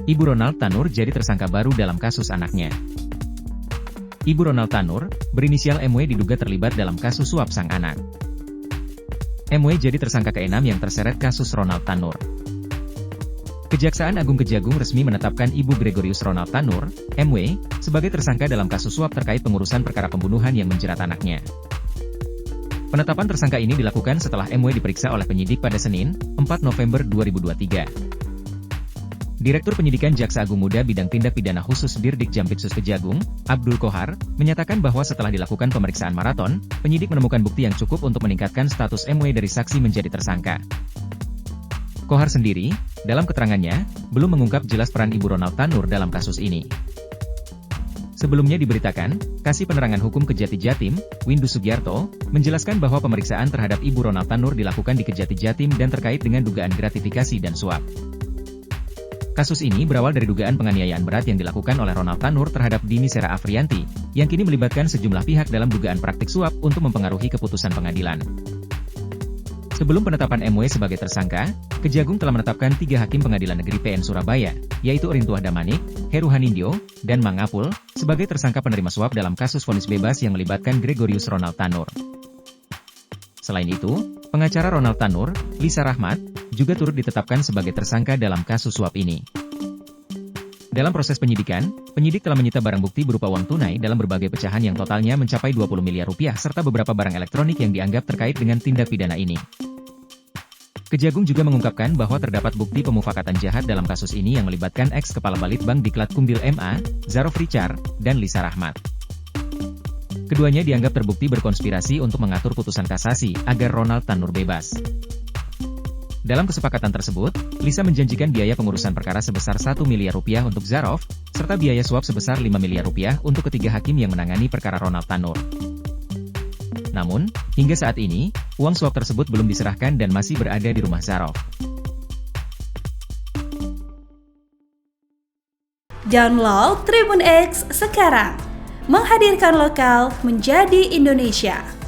Ibu Ronald Tanur jadi tersangka baru dalam kasus anaknya. Ibu Ronald Tanur, berinisial MW diduga terlibat dalam kasus suap sang anak. MW jadi tersangka ke-6 yang terseret kasus Ronald Tanur. Kejaksaan Agung Kejagung resmi menetapkan Ibu Gregorius Ronald Tanur, MW, sebagai tersangka dalam kasus suap terkait pengurusan perkara pembunuhan yang menjerat anaknya. Penetapan tersangka ini dilakukan setelah MW diperiksa oleh penyidik pada Senin, 4 November 2023. Direktur Penyidikan Jaksa Agung Muda Bidang Tindak Pidana Khusus Dirdik Jampitsus Kejagung, Abdul Kohar, menyatakan bahwa setelah dilakukan pemeriksaan maraton, penyidik menemukan bukti yang cukup untuk meningkatkan status MW dari saksi menjadi tersangka. Kohar sendiri, dalam keterangannya, belum mengungkap jelas peran Ibu Ronald Tanur dalam kasus ini. Sebelumnya diberitakan, Kasih Penerangan Hukum Kejati Jatim, Windu Sugiarto, menjelaskan bahwa pemeriksaan terhadap Ibu Ronald Tanur dilakukan di Kejati Jatim dan terkait dengan dugaan gratifikasi dan suap. Kasus ini berawal dari dugaan penganiayaan berat yang dilakukan oleh Ronald Tanur terhadap Dini Sera Afrianti, yang kini melibatkan sejumlah pihak dalam dugaan praktik suap untuk mempengaruhi keputusan pengadilan. Sebelum penetapan MW sebagai tersangka, Kejagung telah menetapkan 3 hakim Pengadilan Negeri PN Surabaya, yaitu Orintuah Damanik, Heru Hanindyo, dan Mang Apul, sebagai tersangka penerima suap dalam kasus vonis bebas yang melibatkan Gregorius Ronald Tanur. Selain itu, pengacara Ronald Tanur, Lisa Rahmat, juga turut ditetapkan sebagai tersangka dalam kasus suap ini. Dalam proses penyidikan, penyidik telah menyita barang bukti berupa uang tunai dalam berbagai pecahan yang totalnya mencapai 20 miliar rupiah serta beberapa barang elektronik yang dianggap terkait dengan tindak pidana ini. Kejagung juga mengungkapkan bahwa terdapat bukti pemufakatan jahat dalam kasus ini yang melibatkan ex-kepala Balitbang Diklat Kumbil MA, Zarof Richard, dan Lisa Rahmat. Keduanya dianggap terbukti berkonspirasi untuk mengatur putusan kasasi agar Ronald Tanur bebas. Dalam kesepakatan tersebut, Lisa menjanjikan biaya pengurusan perkara sebesar 1 miliar rupiah untuk Zarof, serta biaya suap sebesar 5 miliar rupiah untuk ketiga hakim yang menangani perkara Ronald Tanur. Namun, hingga saat ini, uang suap tersebut belum diserahkan dan masih berada di rumah Zarof. Download Tribun X sekarang, menghadirkan lokal menjadi Indonesia.